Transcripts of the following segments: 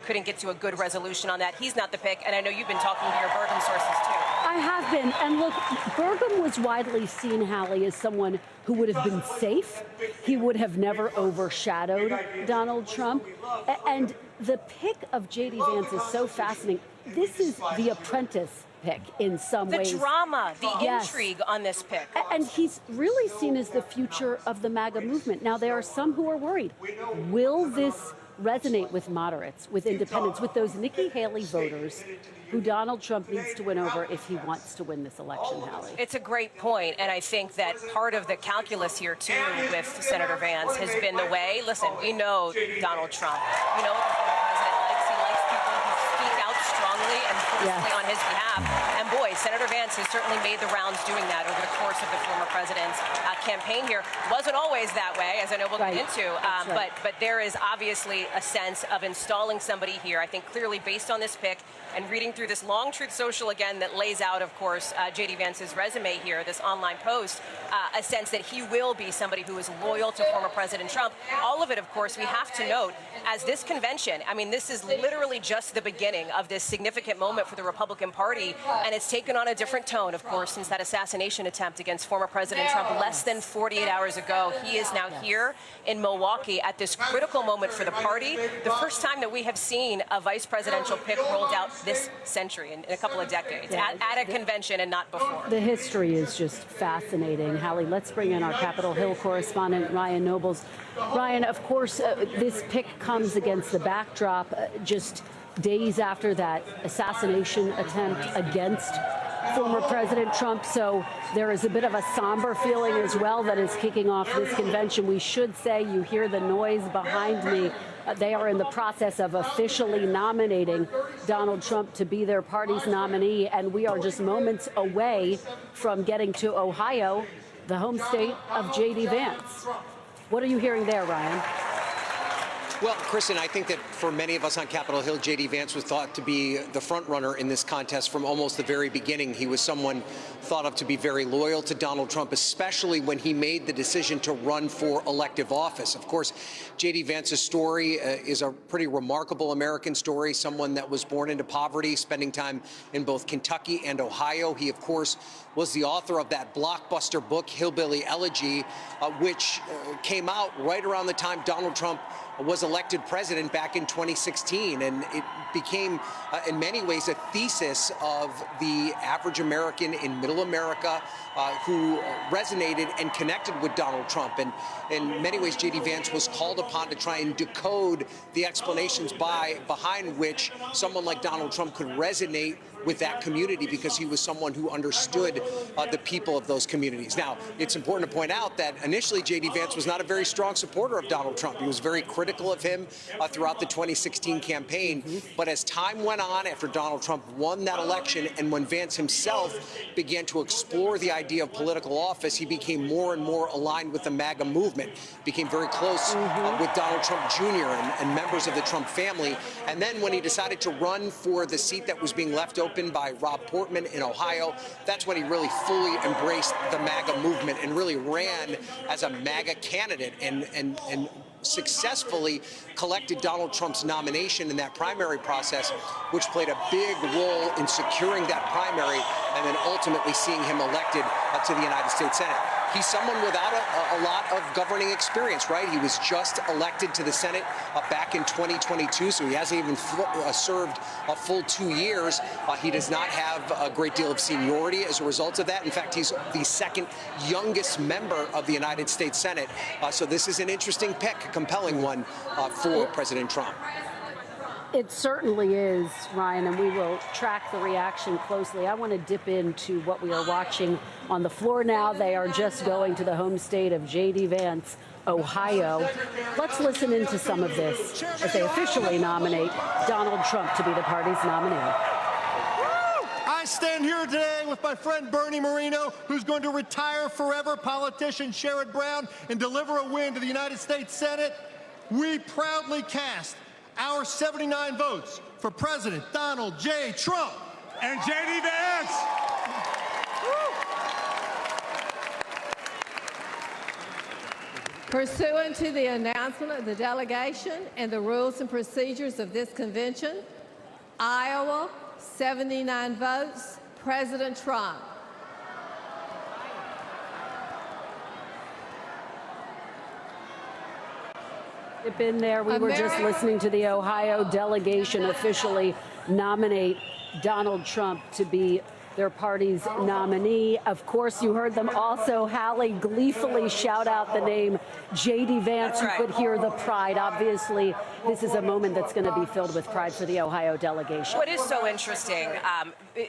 couldn't get to a good resolution on that. He's not the pick, and I know you've been talking to your Bergen sources too. I have been, and look, Burgum was widely seen, Hallie, as someone who would have been safe. He would have never overshadowed Donald Trump. And the pick of JD Vance is so fascinating. This is the apprentice pick in some ways. The drama, the intrigue on this pick. And he's really seen as the future of the MAGA movement. Now, there are some who are worried. Will this resonate with moderates, with independents, with those Nikki Haley voters who Donald Trump needs to win over if he wants to win this election, Hallie? It's a great point, and I think that part of the calculus here, too, with Senator Vance has been the way, listen, we know Donald Trump. We know what the former president likes. He likes people who speak out strongly and forcefully on his behalf. And boy, Senator Vance has certainly made the rounds doing that over the course of the former president's campaign here. Wasn't always that way, as I know we'll get into, but there is obviously a sense of installing somebody here, I think clearly based on this pick, and reading through this long Truth Social again that lays out, of course, JD Vance's resume here, this online post, a sense that he will be somebody who is loyal to former President Trump. All of it, of course, we have to note, as this convention, I mean, this is literally just the beginning of this significant moment for the Republican Party, and it's taken on a different tone, of course, since that assassination attempt against former President Trump less than 48 hours ago. He is now here in Milwaukee at this critical moment for the party, the first time that we have seen a vice presidential pick rolled out this century in a couple of decades, at a convention and not before. The history is just fascinating. Hallie, let's bring in our Capitol Hill correspondent, Ryan Nobles. Ryan, of course, this pick comes against the backdrop just days after that assassination attempt against former President Trump. So there is a bit of a somber feeling as well that is kicking off this convention. We should say, you hear the noise behind me. They are in the process of officially nominating Donald Trump to be their party's nominee, and we are just moments away from getting to Ohio, the home state of JD Vance. What are you hearing there, Ryan? Well, Kristen, I think that for many of us on Capitol Hill, JD Vance was thought to be the front runner in this contest from almost the very beginning. He was someone thought of to be very loyal to Donald Trump, especially when he made the decision to run for elective office. Of course, JD Vance's story is a pretty remarkable American story, someone that was born into poverty, spending time in both Kentucky and Ohio. He, of course, was the author of that blockbuster book, Hillbilly Elegy, which came out right around the time Donald Trump was elected president back in 2016, and it became, in many ways, a thesis of the average American in middle America who resonated and connected with Donald Trump. And in many ways, JD Vance was called upon to try and decode the explanations behind which someone like Donald Trump could resonate with that community, because he was someone who understood the people of those communities. Now, it's important to point out that initially JD Vance was not a very strong supporter of Donald Trump. He was very critical of him throughout the 2016 campaign. But as time went on, after Donald Trump won that election, and when Vance himself began to explore the idea of political office, he became more and more aligned with the MAGA movement, became very close with Donald Trump Jr. and members of the Trump family. And then when he decided to run for the seat that was being left open by Rob Portman in Ohio, that's when he really fully embraced the MAGA movement and really ran as a MAGA candidate and successfully collected Donald Trump's nomination in that primary process, which played a big role in securing that primary and then ultimately seeing him elected to the United States Senate. He's someone without a lot of governing experience, right? He was just elected to the Senate back in 2022, so he hasn't even served a full 2 years. He does not have a great deal of seniority as a result of that. In fact, he's the second youngest member of the United States Senate. So this is an interesting pick, a compelling one for President Trump. It certainly is, Ryan, and we will track the reaction closely. I want to dip into what we are watching on the floor now. They are just going to the home state of JD Vance, Ohio. Let's listen into some of this as they officially nominate Donald Trump to be the party's nominee. I stand here today with my friend Bernie Moreno, who's going to retire forever, politician Sherrod Brown, and deliver a win to the United States Senate. We proudly cast our 79 votes for President Donald J. Trump and JD Vance. Pursuant to the announcement of the delegation and the rules and procedures of this convention, Iowa, 79 votes, President Trump. In there, we were just listening to the Ohio delegation officially nominate Donald Trump to be their party's nominee. Of course, you heard them also, Hallie, gleefully shout out the name JD Vance. You could hear the pride. Obviously, this is a moment that's going to be filled with pride for the Ohio delegation. What is so interesting,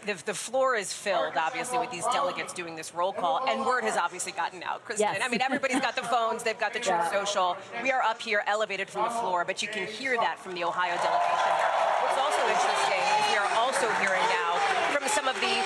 the floor is filled, obviously, with these delegates doing this roll call, and word has obviously gotten out. Kristen, yes. I mean, everybody's got the phones, they've got the Truth Social. We are up here elevated from the floor, but you can hear that from the Ohio delegation there. What's also interesting is we are also hearing now from some of the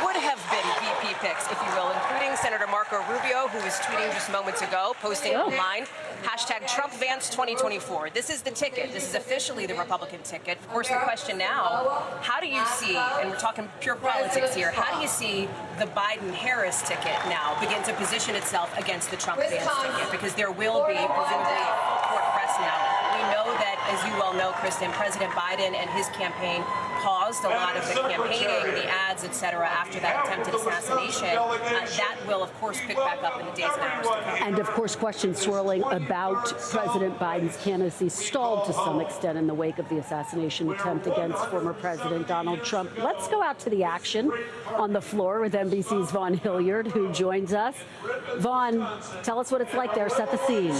would-have-been VP picks, if you will, including Senator Marco Rubio, who was tweeting just moments ago, posting online, #TrumpVance2024. This is the ticket. This is officially the Republican ticket. Of course, the question now, how do you see, and we're talking pure politics here, how do you see the Biden-Harris ticket now begin to position itself against the Trump-Vance ticket? Because there will be, presumably, court press now. We know that, as you well know, Kristen, President Biden and his campaign paused a lot of the campaigning, the ads, et cetera, after that attempted assassination. That will, of course, pick back up in the days and hours to come. And, of course, questions swirling about President Biden's candidacy stalled to some extent in the wake of the assassination attempt against former President Donald Trump. Let's go out to the action on the floor with NBC's Vaughn Hilliard, who joins us. Vaughn, tell us what it's like there. Set the scene.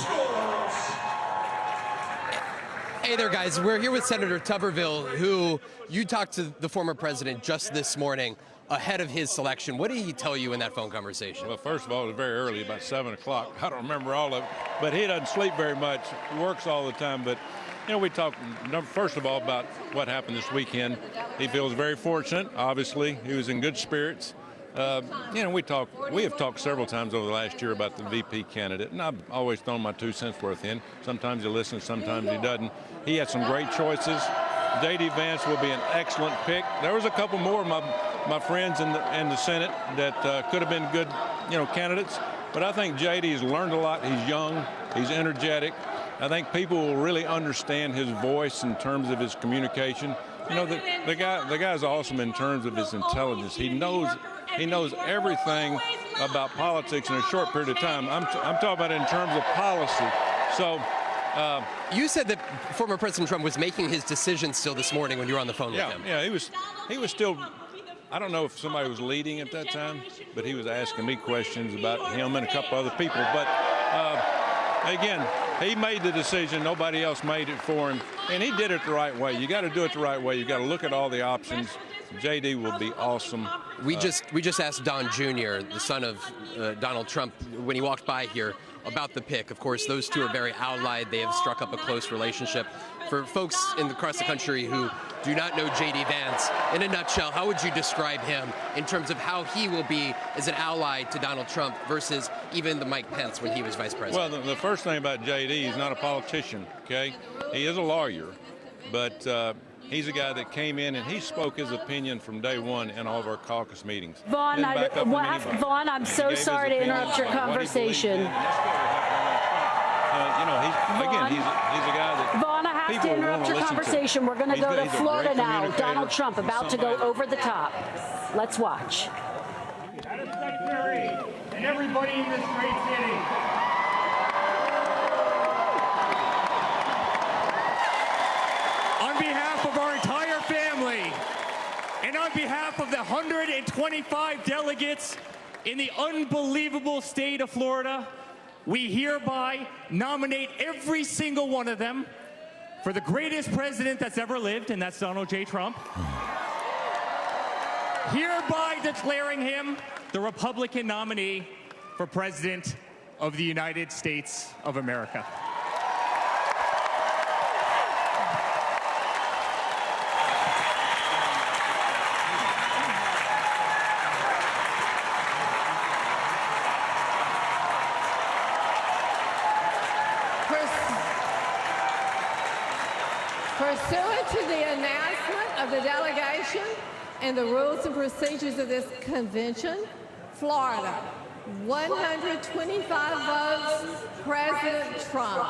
Hey there, guys. We're here with Senator Tuberville, who you talked to the former president just this morning ahead of his selection. What did he tell you in that phone conversation? Well, first of all, it was very early, about 7 o'clock. I don't remember all of it, but he doesn't sleep very much. He works all the time. But, you know, we talked, first of all, about what happened this weekend. He feels very fortunate, obviously. He was in good spirits. You know, we have talked several times over the last year about the VP candidate, and I've always thrown my 2 cents worth in. Sometimes he listens, sometimes he doesn't. He had some great choices. JD Vance will be an excellent pick. There was a couple more of my friends in the Senate that could have been good, candidates. But I think JD's learned a lot. He's young. He's energetic. I think people will really understand his voice in terms of his communication. You know, the guy's awesome in terms of his intelligence. He knows everything about politics in a short period of time. I'm talking about in terms of policy. So. You said that former President Trump was making his decision still this morning when you were on the phone with him. Yeah, he was still. I don't know if somebody was leading at that time, but he was asking me questions about him and a couple other people. But again, he made the decision. Nobody else made it for him, and he did it the right way. You got to do it the right way. You got to look at all the options. JD will be awesome. We just asked Don Jr., the son of Donald Trump, when he walked by here, about the pick. Of course, those two are very allied. They have struck up a close relationship. For folks across the country who do not know JD Vance, in a nutshell, how would you describe him in terms of how he will be as an ally to Donald Trump versus even the Mike Pence when he was vice president? Well, the first thing about JD, he's not a politician, okay? He is a lawyer, but he's a guy that came in and he spoke his opinion from day one in all of our caucus meetings. Vaughn, I'm so sorry to interrupt your conversation. He's a guy that. Vaughn, I have to interrupt your conversation. We're going to go to Florida now. Donald Trump about to go over the top. Let's watch. Madam Secretary and everybody in this great city. On behalf of our entire family and on behalf of the 125 delegates in the unbelievable state of Florida, we hereby nominate every single one of them for the greatest president that's ever lived, and that's Donald J. Trump. Hereby declaring him the Republican nominee for President of the United States of America. Pursuant to the announcement of the delegation and the rules and procedures of this convention, Florida, 125 votes, President Trump.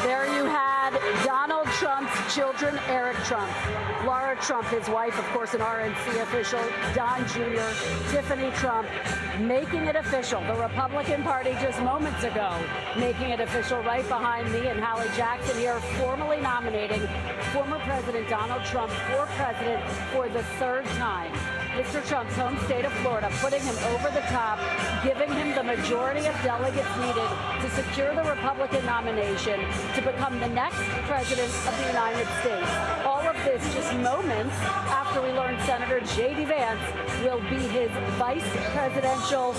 There you had Donald Trump's children, Eric Trump, Laura Trump, his wife, of course, an RNC official, Don Jr., Tiffany Trump, making it official. The Republican Party just moments ago making it official right behind me, and Hallie Jackson here formally nominating former President Donald Trump for president for the third time. Mr. Trump's home state of Florida putting him over the top, giving him the majority of delegates needed to secure the Republican nomination to become the next president of the United States. All of this just moments after we learned Senator JD Vance will be his vice presidential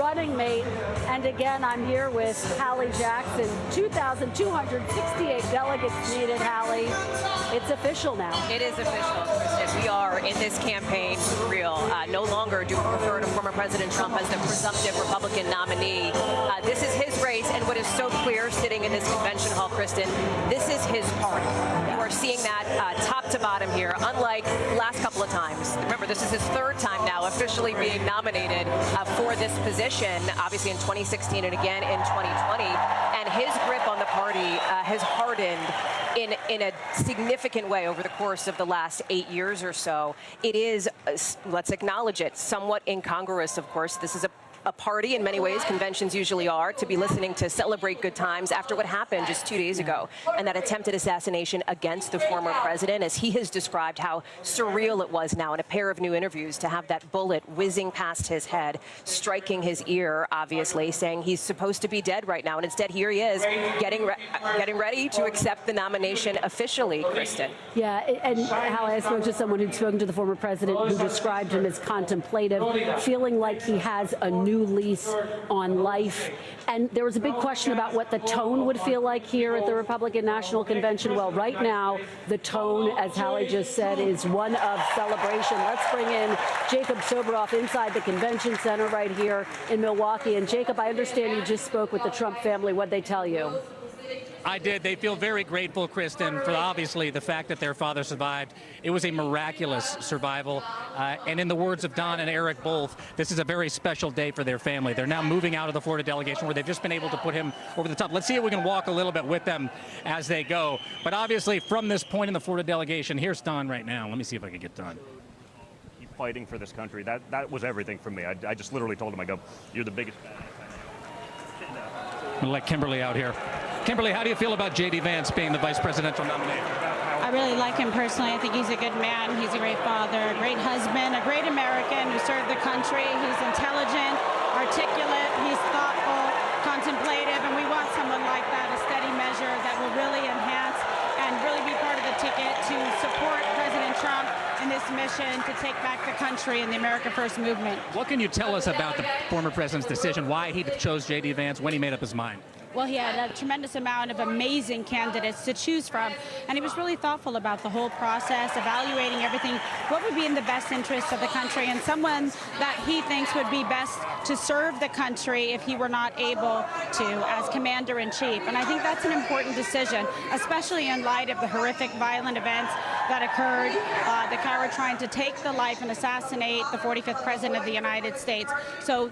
running mate. And again, I'm here with Hallie Jackson. 2,268 delegates needed, Hallie. It's official now. It is official, Kristen. We are in this campaign for real. No longer do we refer to former President Trump as the presumptive Republican nominee. This is his race, and what is so clear sitting in this convention hall, Kristen, this is his party. You are seeing that top to bottom here, unlike the last couple of times. Remember, this is his third time now officially being nominated for this position, obviously in 2016 and again in 2020. And his grip on the party has hardened in a significant way over the course of the last 8 years or so. It is, let's acknowledge it, somewhat incongruous, of course. This is a party in many ways, conventions usually are, to be listening to celebrate good times after what happened just 2 days ago and that attempted assassination against the former president, as he has described how surreal it was now in a pair of new interviews to have that bullet whizzing past his head, striking his ear, obviously, saying he's supposed to be dead right now. And instead, here he is getting ready to accept the nomination officially, Kristen. Yeah, and how I spoke to someone who'd spoken to the former president who described him as contemplative, feeling like he has a new lease on life. And there was a big question about what the tone would feel like here at the Republican National Convention. Well, right now, the tone, as Hallie just said, is one of celebration. Let's bring in Jacob Soboroff inside the convention center right here in Milwaukee. And Jacob, I understand you just spoke with the Trump family. What'd they tell you? I did. They feel very grateful, Kristen, for obviously the fact that their father survived. It was a miraculous survival. And in the words of Don and Eric both, this is a very special day for their family. They're now moving out of the Florida delegation where they've just been able to put him over the top. Let's see if we can walk a little bit with them as they go. But obviously, from this point in the Florida delegation, here's Don right now. Let me see if I can get Don. Keep fighting for this country. That was everything for me. I just literally told him, I go, you're the biggest badass. I'm going to let Kimberly out here. Kimberly, how do you feel about JD Vance being the vice presidential nominee? I really like him personally. I think he's a good man. He's a great father, a great husband, a great American who served the country. He's intelligent, articulate, he's thoughtful, contemplative, and we want someone like that, a steady measure that will really enhance and really be part of the ticket to support President Trump in this mission to take back the country and the America First movement. What can you tell us about the former president's decision, why he chose JD Vance, when he made up his mind? Well, he had a tremendous amount of amazing candidates to choose from, and he was really thoughtful about the whole process, evaluating everything, what would be in the best interest of the country, and someone that he thinks would be best to serve the country if he were not able to as commander-in-chief. And I think that's an important decision, especially in light of the horrific violent events that occurred, the coward trying to take the life and assassinate the 45th president of the United States. So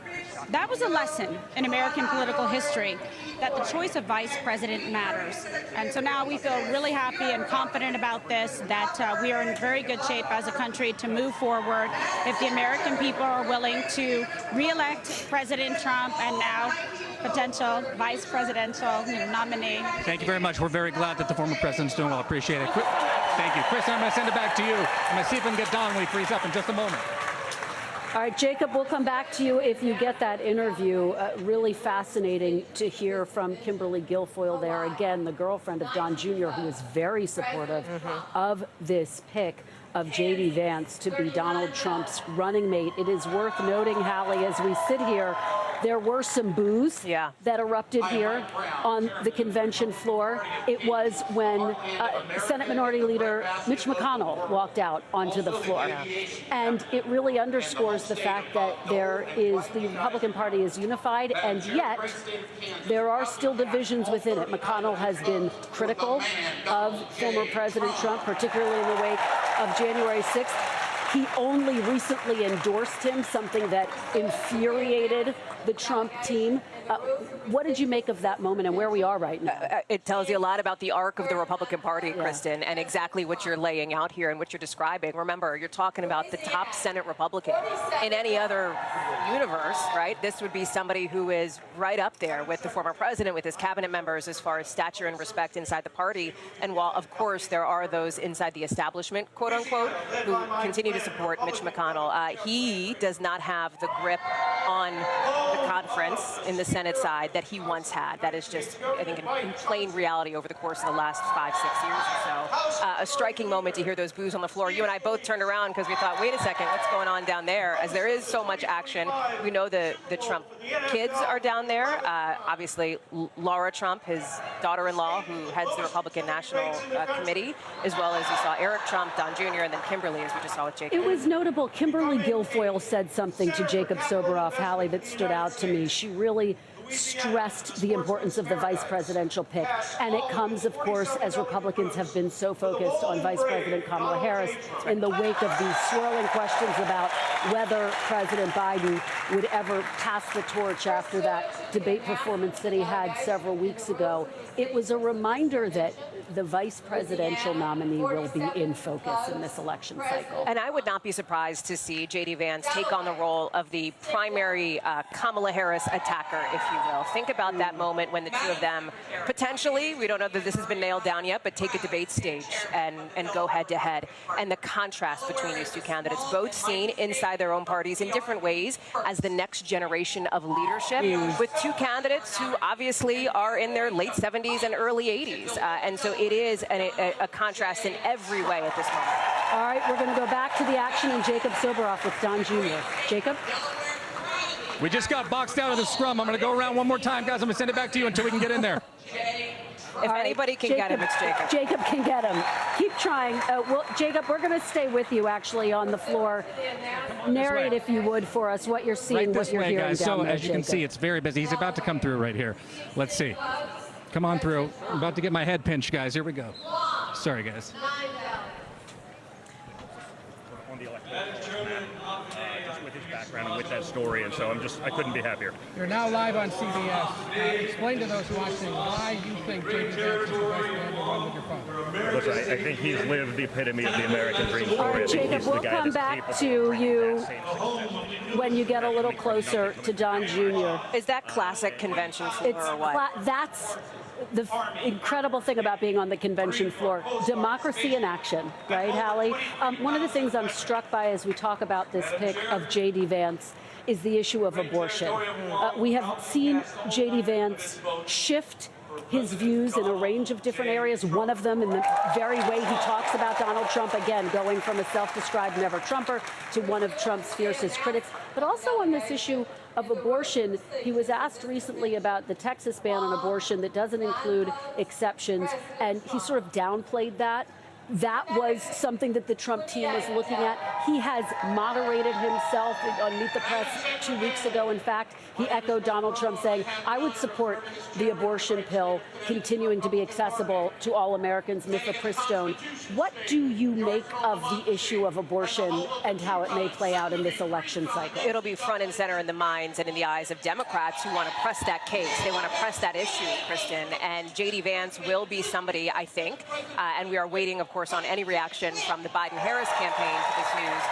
that was a lesson in American political history, that the choice of vice president matters. And so now we feel really happy and confident about this, that we are in very good shape as a country to move forward if the American people are willing to re-elect President Trump and now potential vice presidential nominee. Thank you very much. We're very glad that the former president's doing well. Appreciate it. Thank you. Kristen, I'm going to send it back to you. I'm going to see if we can get Don when he frees up in just a moment. All right, Jacob, we'll come back to you if you get that interview. Really fascinating to hear from Kimberly Guilfoyle there. Again, the girlfriend of Don Jr., who is very supportive of this pick of JD Vance to be Donald Trump's running mate. It is worth noting, Hallie, as we sit here There were some boos Yeah. that erupted here on the convention floor. It was when Senate Minority Leader Mitch McConnell walked out onto the floor. And it really underscores the fact that the Republican Party is unified, and yet there are still divisions within it. McConnell has been critical of former President Trump, particularly in the wake of January 6th. He only recently endorsed him, something that infuriated the Trump team. What did you make of that moment and where we are right now? It tells you a lot about the arc of the Republican Party, Kristen, and exactly what you're laying out here and what you're describing. Remember, you're talking about the top Senate Republican. In any other universe, right, this would be somebody who is right up there with the former president, with his cabinet members as far as stature and respect inside the party. And while, of course, there are those inside the establishment, quote unquote, who continue to support Mitch McConnell, he does not have the grip on the conference in the Senate side that he once had. That is just, I think, in plain reality over the course of the last 5-6 years or so. A striking moment to hear those boos on the floor. You and I both turned around because we thought, wait a second, what's going on down there? As there is so much action. We know the Trump kids are down there. Obviously, Laura Trump, his daughter-in-law, who heads the Republican National Committee, as well as you saw Eric Trump, Don Jr., and then Kimberly, as we just saw with Jacob. It was notable. Kimberly Guilfoyle said something to Jacob Soboroff, Hallie, that stood out to me. She really stressed the importance of the vice presidential pick. And it comes, of course, as Republicans have been so focused on Vice President Kamala Harris in the wake of these swirling questions about whether President Biden would ever pass the torch after that debate performance that he had several weeks ago. It was a reminder that the vice presidential nominee will be in focus in this election cycle. And I would not be surprised to see JD Vance take on the role of the primary Kamala Harris attacker, if you will. Think about that moment when the two of them potentially, we don't know that this has been nailed down yet, but take a debate stage and go head to head. And the contrast between these two candidates, both seen inside their own parties in different ways as the next generation of leadership, with two candidates who obviously are in their late 70s and early 80s. And so it is a contrast in every way at this moment. All right, we're going to go back to the action and Jacob Soboroff with Don Jr. Jacob? We just got boxed out of the scrum. I'm going to go around one more time, guys. I'm going to send it back to you until we can get in there. If anybody can get him, it's Jacob. Jacob can get him. Keep trying. Jacob, we're going to stay with you actually on the floor. Narrate, if you would, for us what you're seeing, what you're hearing guys. down So there, as you can see, it's very busy. He's about to come through right here. Let's see. Come on through. I'm about to get my head pinched, guys. Here we go. Sorry, guys. On the election, just with his background and with that story, and so I couldn't be happier. You're now live on CBS. Explain to those watching why you think JD Vance is the best man to run with your father. Listen, I think he's lived the epitome of the American dream story. All right, Jacob, we'll come back to you when you get a little closer to Don Jr. Is that classic convention floor or what? That's the incredible thing about being on the convention floor. Democracy in action, right, Hallie? One of the things I'm struck by as we talk about this pick of JD Vance is the issue of abortion. We have seen JD Vance shift his views in a range of different areas, one of them in the very way he talks about Donald Trump, again, going from a self-described never-Trumper to one of Trump's fiercest critics. But also on this issue of abortion, he was asked recently about the Texas ban on abortion that doesn't include exceptions, and he sort of downplayed that. That was something that the Trump team was looking at. He has moderated himself on Meet the Press 2 weeks ago. In fact, he echoed Donald Trump saying, I would support the abortion pill continuing to be accessible to all Americans, mifepristone. What do you make of the issue of abortion and how it may play out in this election cycle? It'll be front and center in the minds and in the eyes of Democrats who want to press that case. They want to press that issue, Kristen. And JD Vance will be somebody, I think, and we are waiting, of course, on any reaction from the Biden-Harris campaign to this news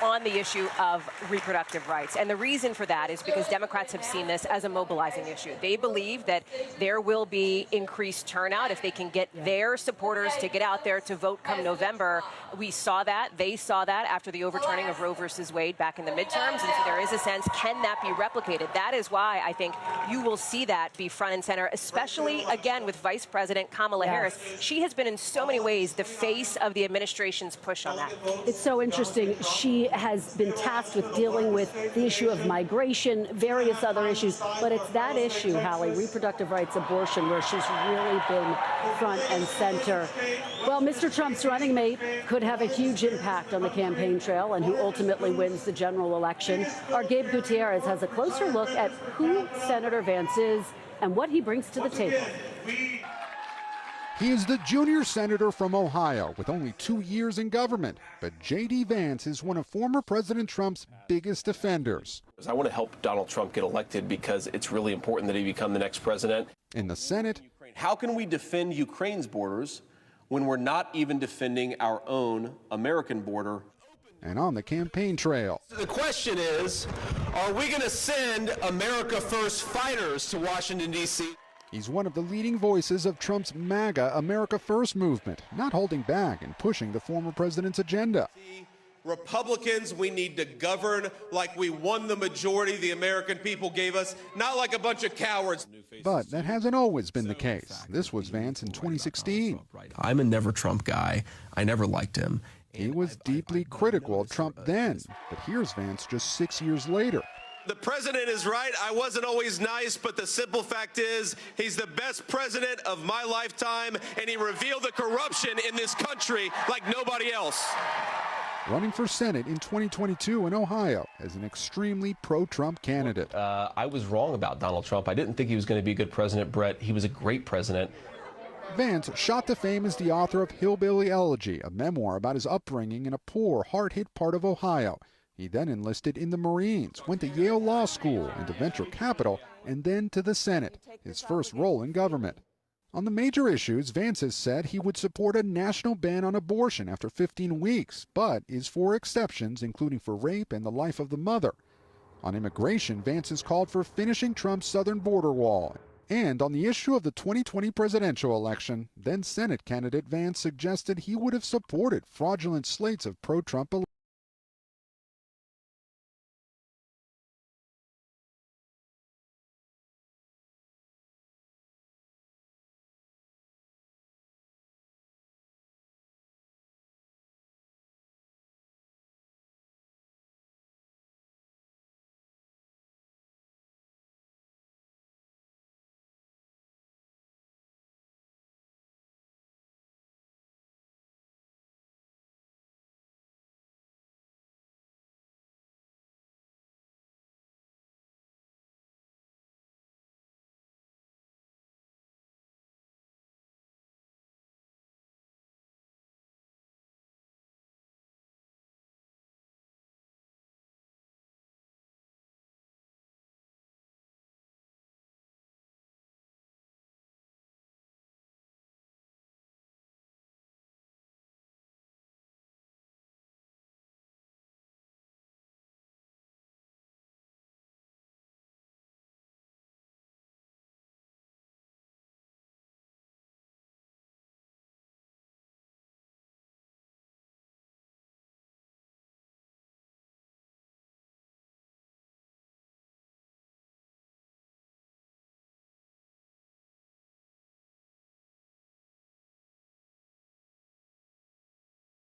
on the issue of reproductive rights. And the reason for that is because Democrats have seen this as a mobilizing issue. They believe that there will be increased turnout if they can get their supporters to get out there to vote come November. We saw that. They saw that after the overturning of Roe versus Wade back in the midterms. And so there is a sense, can that be replicated? That is why I think you will see that be front and center, especially, again, with Vice President Kamala Harris. She has been in so many ways the face of the administration's push on that. It's so interesting. She has been tasked with dealing with the issue of migration, various other issues, but it's that issue, Hallie, reproductive rights, abortion, where she's really been front and center. Well, Mr. Trump's running mate could have a huge impact on the campaign trail and who ultimately wins the general election. Our Gabe Gutierrez has a closer look at who Senator Vance is and what he brings to the table. He is the junior senator from Ohio with only 2 years in government. But JD Vance is one of former President Trump's biggest defenders. I want to help Donald Trump get elected because it's really important that he become the next president. In the Senate, how can we defend Ukraine's borders when we're not even defending our own American border? And on the campaign trail. The question is, are we going to send America First fighters to Washington, D.C.? He's one of the leading voices of Trump's MAGA America First movement, not holding back and pushing the former president's agenda. Republicans, we need to govern like we won the majority the American people gave us, not like a bunch of cowards. But that hasn't always been the case. This was Vance in 2016. I'm a never Trump guy. I never liked him. He was deeply critical of Trump then, but here's Vance just 6 years later. The president is right. I wasn't always nice, but the simple fact is he's the best president of my lifetime, and he revealed the corruption in this country like nobody else. Running for Senate in 2022 in Ohio as an extremely pro-Trump candidate. I was wrong about Donald Trump. I didn't think he was going to be a good president, Brett. He was a great president. Vance shot to fame as the author of Hillbilly Elegy, a memoir about his upbringing in a poor, hard-hit part of Ohio. He then enlisted in the Marines, went to Yale Law School and to venture capital, and then to the Senate, his first role in government. On the major issues, Vance has said he would support a national ban on abortion after 15 weeks, but is for exceptions, including for rape and the life of the mother. On immigration, Vance has called for finishing Trump's southern border wall. And on the issue of the 2020 presidential election, then Senate candidate Vance suggested he would have supported fraudulent slates of pro-Trump electors.